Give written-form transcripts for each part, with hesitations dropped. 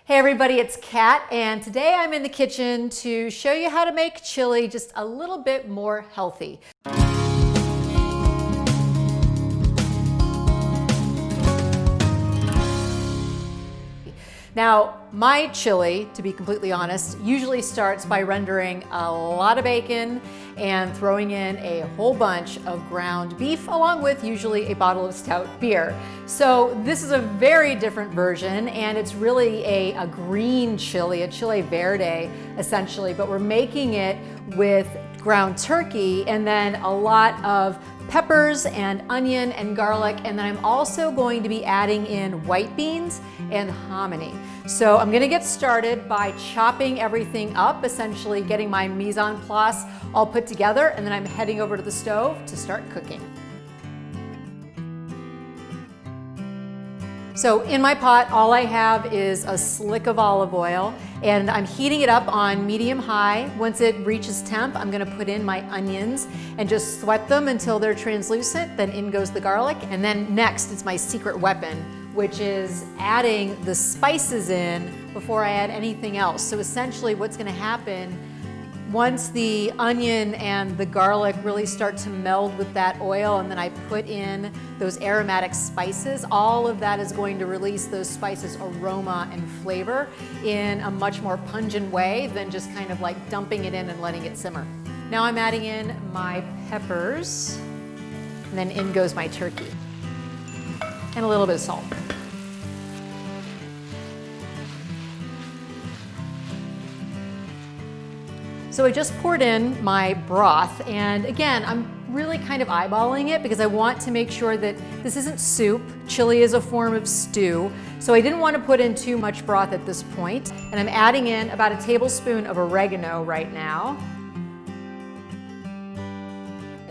Hey everybody, it's Cat, and today I'm in the kitchen to show you how to make chili just a little bit more healthy. Now, my chili, to be completely honest, usually starts by rendering a lot of bacon and throwing in a whole bunch of ground beef along with usually a bottle of stout beer. So this is a very different version, and it's really a green chili, a chile verde essentially, but we're making it with ground turkey and then a lot of peppers and onion and garlic, and then I'm also going to be adding in white beans and hominy. So I'm gonna get started by chopping everything up, essentially getting my mise en place all put together, and then I'm heading over to the stove to start cooking. So in my pot, all I have is a slick of olive oil, and I'm heating it up on medium-high. Once it reaches temp, I'm gonna put in my onions and just sweat them until they're translucent. Then in goes the garlic. And then next, it's my secret weapon, which is adding the spices in before I add anything else. So essentially what's gonna happen, once the onion and the garlic really start to meld with that oil, and then I put in those aromatic spices, all of that is going to release those spices' aroma and flavor in a much more pungent way than just kind of like dumping it in and letting it simmer. Now I'm adding in my peppers, and then in goes my turkey, and a little bit of salt. So I just poured in my broth, and again, I'm really kind of eyeballing it because I want to make sure that this isn't soup. Chili is a form of stew, so I didn't want to put in too much broth at this point. And I'm adding in about a tablespoon of oregano right now.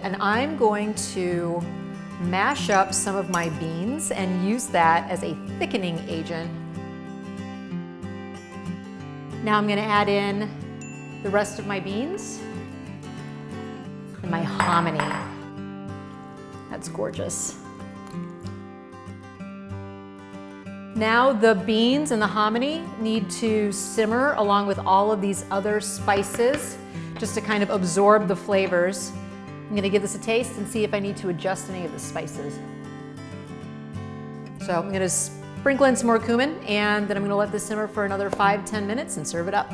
And I'm going to mash up some of my beans and use that as a thickening agent. Now I'm going to add in the rest of my beans and my hominy. That's gorgeous. Now the beans and the hominy need to simmer along with all of these other spices just to kind of absorb the flavors. I'm gonna give this a taste and see if I need to adjust any of the spices. So I'm gonna sprinkle in some more cumin, and then I'm gonna let this simmer for another 5-10 minutes and serve it up.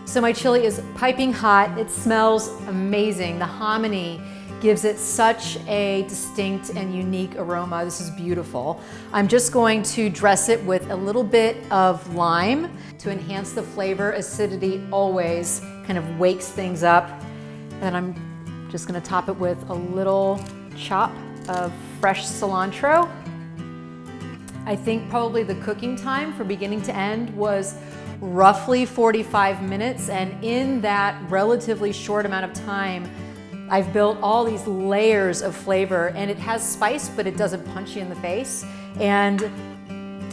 So my chili is piping hot. It smells amazing. The hominy gives it such a distinct and unique aroma. This is beautiful. I'm just going to dress it with a little bit of lime to enhance the flavor. Acidity always kind of wakes things up. And I'm just gonna top it with a little chop of fresh cilantro. I think probably the cooking time from beginning to end was roughly 45 minutes, and in that relatively short amount of time, I've built all these layers of flavor, and it has spice, but it doesn't punch you in the face. And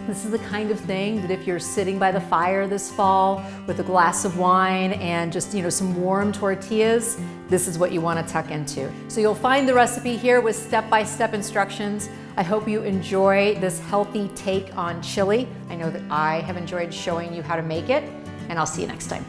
this is the kind of thing that if you're sitting by the fire this fall with a glass of wine and just, some warm tortillas, this is what you want to tuck into. So you'll find the recipe here with step-by-step instructions. I hope you enjoy this healthy take on chili. I know that I have enjoyed showing you how to make it, and I'll see you next time.